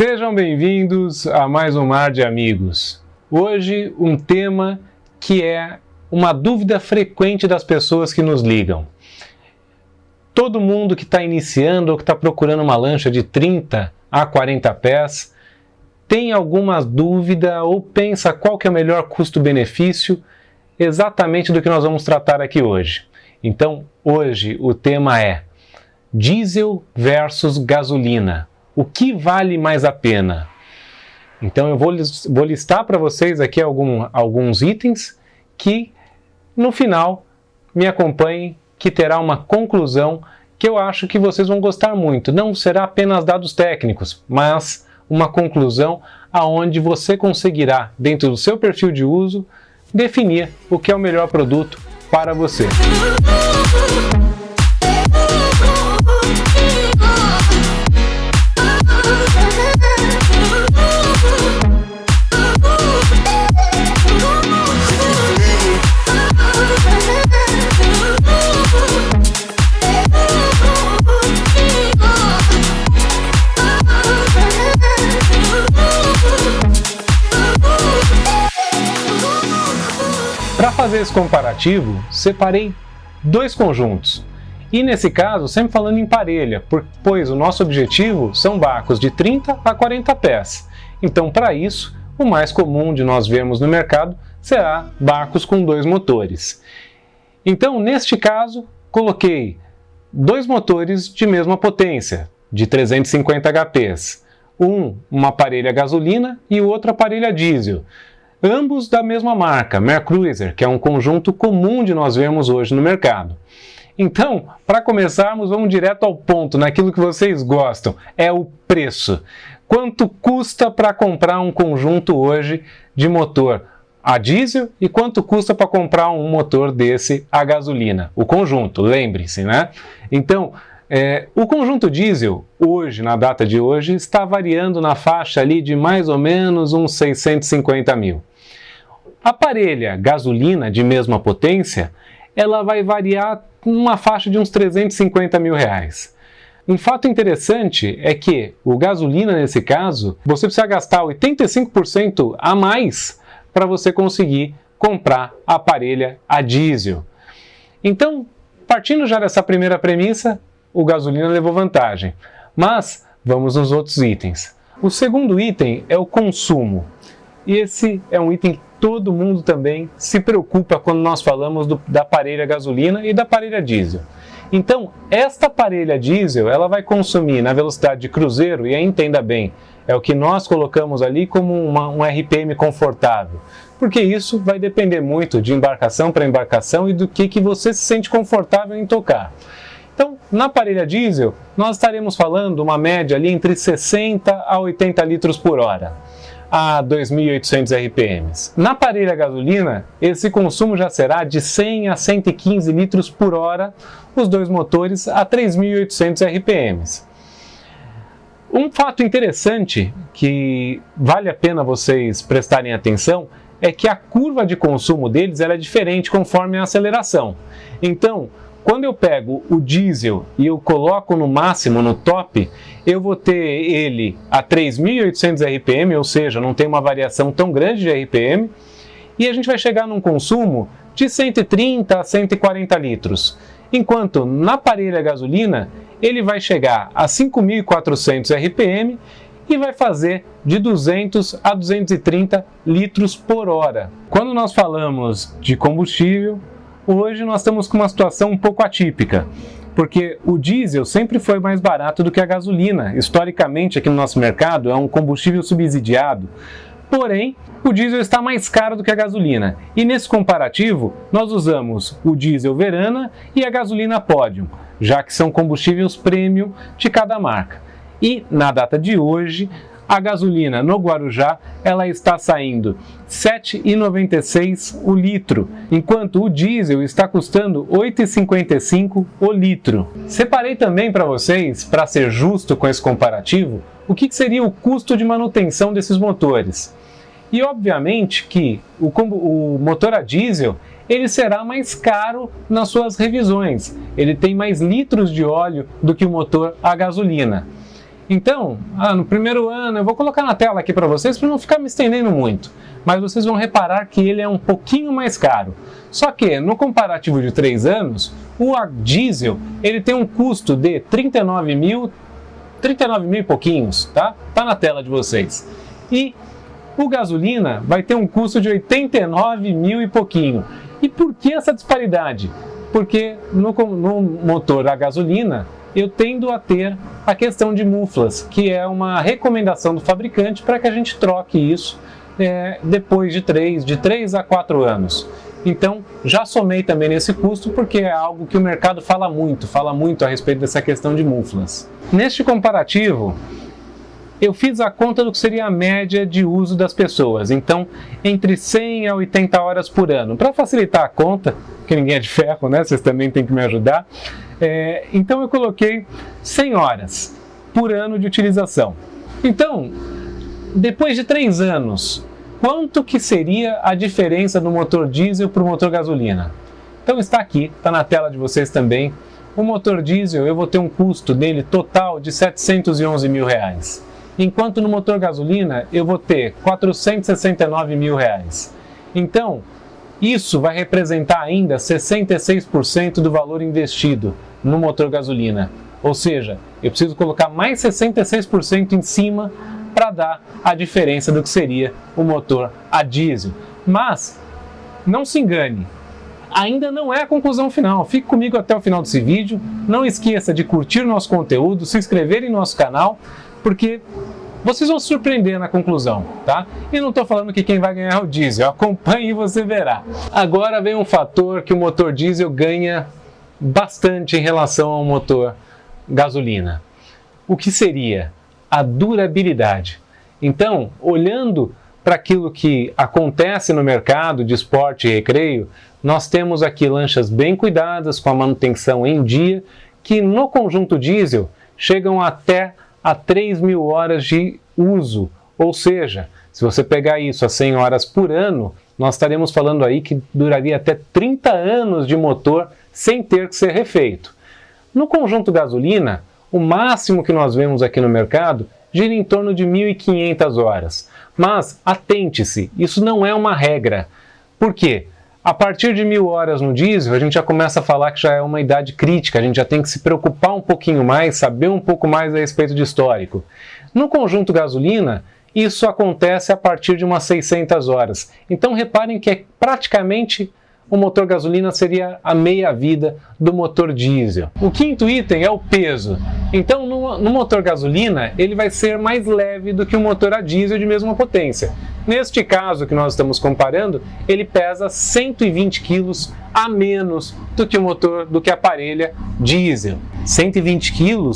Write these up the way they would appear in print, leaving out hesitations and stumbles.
Sejam bem-vindos a mais um Mar de Amigos. Hoje um tema que é uma dúvida frequente das pessoas que nos ligam. Todo mundo que está iniciando ou que está procurando uma lancha de 30 a 40 pés tem alguma dúvida ou pensa qual que é o melhor custo-benefício exatamente do que nós vamos tratar aqui hoje. Então, hoje o tema é diesel versus gasolina. O que vale mais a pena? Então eu vou listar para vocês aqui alguns itens que no final me acompanhem, que terá uma conclusão que eu acho que vocês vão gostar muito. Não será apenas dados técnicos, mas uma conclusão aonde você conseguirá, dentro do seu perfil de uso, definir o que é o melhor produto para você. Para fazer esse comparativo, separei dois conjuntos. E nesse caso, sempre falando em parelha, pois o nosso objetivo são barcos de 30 a 40 pés. Então, para isso, o mais comum de nós vermos no mercado será barcos com dois motores. Então, neste caso, coloquei dois motores de mesma potência, de 350 HPs. Uma parelha a gasolina e o outro a parelha a diesel. Ambos da mesma marca, Mercruiser, que é um conjunto comum de nós vermos hoje no mercado. Então, para começarmos, vamos direto ao ponto, naquilo que vocês gostam, é o preço. Quanto custa para comprar um conjunto hoje de motor a diesel e quanto custa para comprar um motor desse a gasolina? O conjunto, lembre-se, né? Então, o conjunto diesel, hoje, na data de hoje, está variando na faixa ali de mais ou menos uns 650 mil. A parelha gasolina de mesma potência, ela vai variar numa faixa de uns 350 mil reais. Um fato interessante é que o gasolina, nesse caso, você precisa gastar 85% a mais para você conseguir comprar a parelha a diesel. Então, partindo já dessa primeira premissa, o gasolina levou vantagem. Mas vamos nos outros itens. O segundo item é o consumo. E esse é um item que todo mundo também se preocupa quando nós falamos da parelha gasolina e da parelha diesel. Então, esta parelha diesel, ela vai consumir na velocidade de cruzeiro, e aí entenda bem, é o que nós colocamos ali como um RPM confortável. Porque isso vai depender muito de embarcação para embarcação e do que você se sente confortável em tocar. Então, na parelha diesel, nós estaremos falando uma média ali entre 60 a 80 litros por hora, a 2.800 RPMs. Na parelha gasolina, esse consumo já será de 100 a 115 litros por hora, os dois motores a 3.800 RPMs. Um fato interessante que vale a pena vocês prestarem atenção é que a curva de consumo deles é diferente conforme a aceleração. Então, quando eu pego o diesel e eu coloco no máximo, no top, eu vou ter ele a 3.800 RPM, ou seja, não tem uma variação tão grande de RPM, e a gente vai chegar num consumo de 130 a 140 litros. Enquanto na parelha gasolina, ele vai chegar a 5.400 RPM e vai fazer de 200 a 230 litros por hora. Quando nós falamos de combustível, hoje nós estamos com uma situação um pouco atípica, porque o diesel sempre foi mais barato do que a gasolina. Historicamente, aqui no nosso mercado, é um combustível subsidiado. Porém, o diesel está mais caro do que a gasolina. E nesse comparativo, nós usamos o diesel Verana e a gasolina Podium, já que são combustíveis premium de cada marca. E na data de hoje, a gasolina no Guarujá, ela está saindo R$ 7,96 o litro, enquanto o diesel está custando R$ 8,55 o litro. Separei também para vocês, para ser justo com esse comparativo, o que seria o custo de manutenção desses motores. E obviamente que o motor a diesel, ele será mais caro nas suas revisões. Ele tem mais litros de óleo do que o motor a gasolina. Então, no primeiro ano, eu vou colocar na tela aqui para vocês para não ficar me estendendo muito, mas vocês vão reparar que ele é um pouquinho mais caro. Só que, no comparativo de 3 anos, o diesel ele tem um custo de 39 mil e pouquinhos, tá? Tá na tela de vocês. E o gasolina vai ter um custo de 89 mil e pouquinho. E por que essa disparidade? Porque no motor a gasolina, eu tendo a ter a questão de muflas, que é uma recomendação do fabricante para que a gente troque isso depois de 3 a 4 anos. Então, já somei também nesse custo, porque é algo que o mercado fala muito a respeito dessa questão de muflas. Neste comparativo, eu fiz a conta do que seria a média de uso das pessoas, então entre 100 a 80 horas por ano. Para facilitar a conta, que ninguém é de ferro, né? Vocês também têm que me ajudar. Então eu coloquei 100 horas por ano de utilização. Então, depois de 3 anos, quanto que seria a diferença do motor diesel para o motor gasolina? Então está aqui, está na tela de vocês também. O motor diesel eu vou ter um custo dele total de R$ 711 mil. Enquanto no motor gasolina eu vou ter R$ 469 mil. Então, isso vai representar ainda 66% do valor investido no motor gasolina. Ou seja, eu preciso colocar mais 66% em cima para dar a diferença do que seria o motor a diesel. Mas, não se engane, ainda não é a conclusão final. Fique comigo até o final desse vídeo. Não esqueça de curtir nosso conteúdo, se inscrever em nosso canal, porque vocês vão se surpreender na conclusão, tá? E não estou falando que quem vai ganhar é o diesel, acompanhe e você verá. Agora vem um fator que o motor diesel ganha bastante em relação ao motor gasolina. O que seria? A durabilidade. Então, olhando para aquilo que acontece no mercado de esporte e recreio, nós temos aqui lanchas bem cuidadas, com a manutenção em dia, que no conjunto diesel chegam até a 3.000 horas de uso. Ou seja, se você pegar isso a 100 horas por ano, nós estaremos falando aí que duraria até 30 anos de motor sem ter que ser refeito. No conjunto gasolina, o máximo que nós vemos aqui no mercado gira em torno de 1.500 horas. Mas atente-se, isso não é uma regra. Por quê? A partir de 1.000 horas no diesel, a gente já começa a falar que já é uma idade crítica, a gente já tem que se preocupar um pouquinho mais, saber um pouco mais a respeito de histórico. No conjunto gasolina, isso acontece a partir de umas 600 horas. Então reparem que praticamente o motor gasolina seria a meia-vida do motor diesel. O quinto item é o peso. Então no motor gasolina, ele vai ser mais leve do que o motor a diesel de mesma potência. Neste caso que nós estamos comparando, ele pesa 120 kg a menos do que a parelha diesel. 120 kg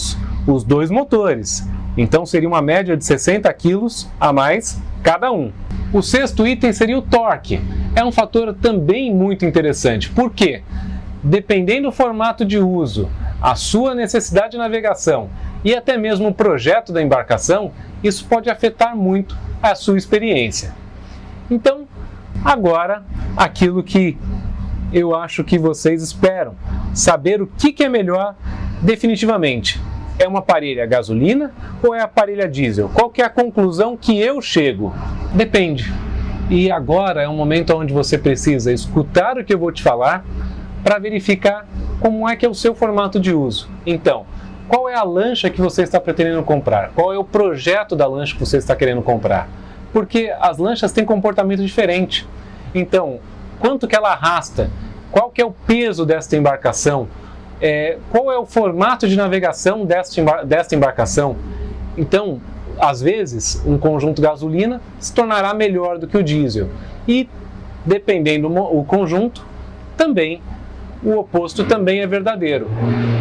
os dois motores. Então seria uma média de 60 kg a mais cada um. O sexto item seria o torque. É um fator também muito interessante. Por quê? Dependendo do formato de uso, a sua necessidade de navegação e até mesmo o projeto da embarcação, isso pode afetar muito a sua experiência. Então, agora, aquilo que eu acho que vocês esperam, saber o que é melhor definitivamente. É uma parelha a gasolina ou é a parelha a diesel? Qual que é a conclusão que eu chego? Depende. E agora é um momento onde você precisa escutar o que eu vou te falar para verificar como é que é o seu formato de uso. Então, qual é a lancha que você está pretendendo comprar? Qual é o projeto da lancha que você está querendo comprar? Porque as lanchas têm comportamento diferente. Então, quanto que ela arrasta? Qual que é o peso desta embarcação? Qual é o formato de navegação desta embarcação? Então, às vezes, um conjunto gasolina se tornará melhor do que o diesel. E, dependendo do conjunto, também o oposto também é verdadeiro.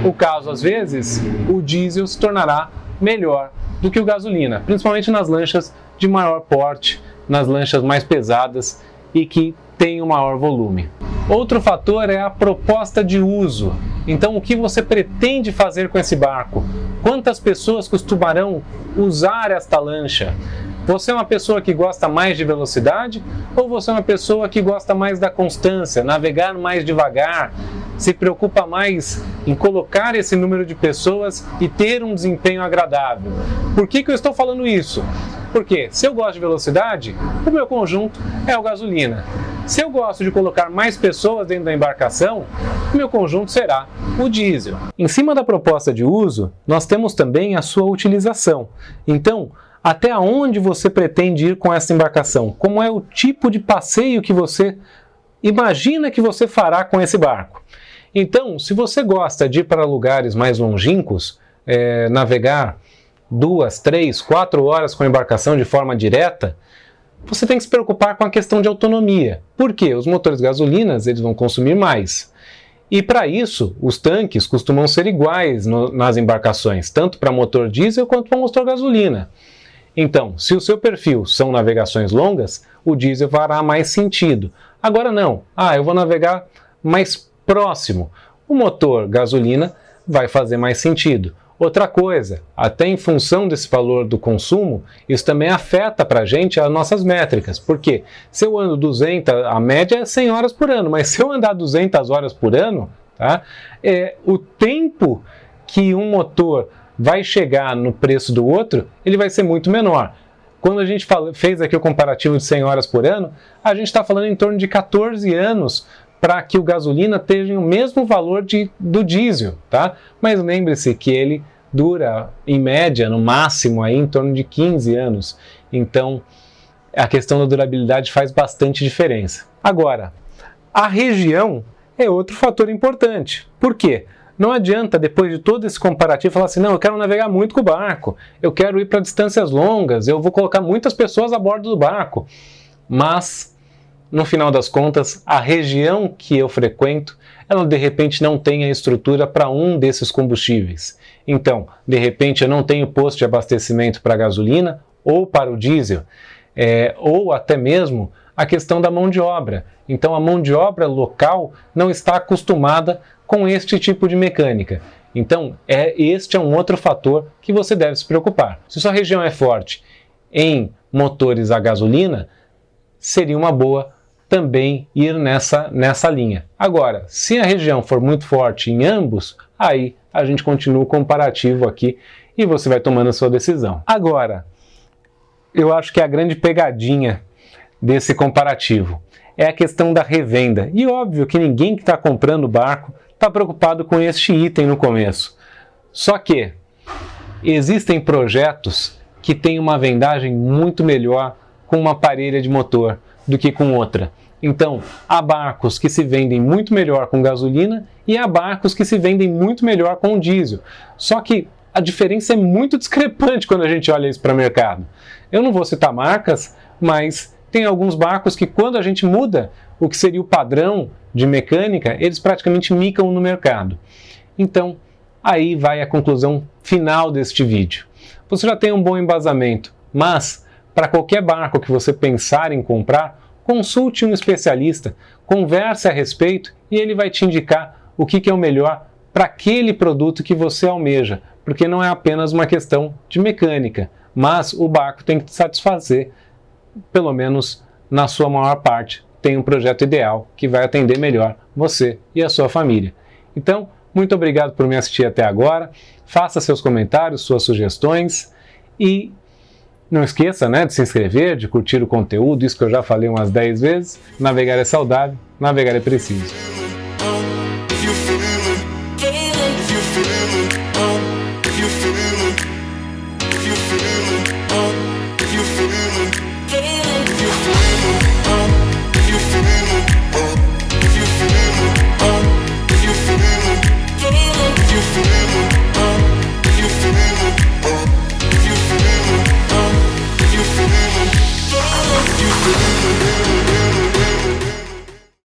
O caso, às vezes, o diesel se tornará melhor do que o gasolina, principalmente nas lanchas de maior porte, nas lanchas mais pesadas e que têm um maior volume. Outro fator é a proposta de uso. Então, o que você pretende fazer com esse barco? Quantas pessoas costumarão usar esta lancha? Você é uma pessoa que gosta mais de velocidade ou você é uma pessoa que gosta mais da constância, navegar mais devagar, se preocupa mais em colocar esse número de pessoas e ter um desempenho agradável. Por que eu estou falando isso? Porque se eu gosto de velocidade, o meu conjunto é o gasolina. Se eu gosto de colocar mais pessoas dentro da embarcação, o meu conjunto será o diesel. Em cima da proposta de uso, nós temos também a sua utilização. Então, até onde você pretende ir com essa embarcação? Como é o tipo de passeio que você imagina que você fará com esse barco? Então, se você gosta de ir para lugares mais longínquos, navegar 2, 3, 4 horas com a embarcação de forma direta, você tem que se preocupar com a questão de autonomia. Por quê? Os motores gasolinas eles vão consumir mais. E para isso, os tanques costumam ser iguais nas embarcações, tanto para motor diesel quanto para motor gasolina. Então, se o seu perfil são navegações longas, o diesel fará mais sentido. Agora não, eu vou navegar mais próximo. O motor gasolina vai fazer mais sentido. Outra coisa, até em função desse valor do consumo, isso também afeta para a gente as nossas métricas. Porque se eu ando 200, a média é 100 horas por ano, mas se eu andar 200 horas por ano, tá, o tempo que um motor vai chegar no preço do outro, ele vai ser muito menor. Quando a gente fez aqui o comparativo de 100 horas por ano, a gente está falando em torno de 14 anos para que o gasolina tenha o mesmo valor do diesel, tá? Mas lembre-se que ele dura, em média, no máximo, aí, em torno de 15 anos. Então, a questão da durabilidade faz bastante diferença. Agora, a região é outro fator importante. Por quê? Não adianta, depois de todo esse comparativo, falar assim, não, eu quero navegar muito com o barco, eu quero ir para distâncias longas, eu vou colocar muitas pessoas a bordo do barco. Mas, no final das contas, a região que eu frequento, ela de repente não tem a estrutura para um desses combustíveis. Então, de repente eu não tenho posto de abastecimento para gasolina ou para o diesel, ou até mesmo a questão da mão de obra. Então, a mão de obra local não está acostumada com este tipo de mecânica. Então, este é um outro fator que você deve se preocupar. Se sua região é forte em motores a gasolina, seria uma boa também ir nessa linha. Agora, se a região for muito forte em ambos, aí a gente continua o comparativo aqui e você vai tomando a sua decisão. Agora, eu acho que a grande pegadinha desse comparativo é a questão da revenda. E óbvio que ninguém que está comprando o barco está preocupado com este item no começo. Só que existem projetos que têm uma vendagem muito melhor com uma parelha de motor do que com outra. Então, há barcos que se vendem muito melhor com gasolina e há barcos que se vendem muito melhor com diesel. Só que a diferença é muito discrepante quando a gente olha isso para o mercado. Eu não vou citar marcas, mas tem alguns barcos que quando a gente muda o que seria o padrão de mecânica, eles praticamente micam no mercado. Então, aí vai a conclusão final deste vídeo. Você já tem um bom embasamento, mas para qualquer barco que você pensar em comprar, consulte um especialista, converse a respeito e ele vai te indicar o que é o melhor para aquele produto que você almeja, porque não é apenas uma questão de mecânica, mas o barco tem que te satisfazer, pelo menos na sua maior parte, tem um projeto ideal que vai atender melhor você e a sua família. Então, muito obrigado por me assistir até agora, faça seus comentários, suas sugestões e não esqueça, de se inscrever, de curtir o conteúdo, isso que eu já falei umas 10 vezes. Navegar é saudável, navegar é preciso.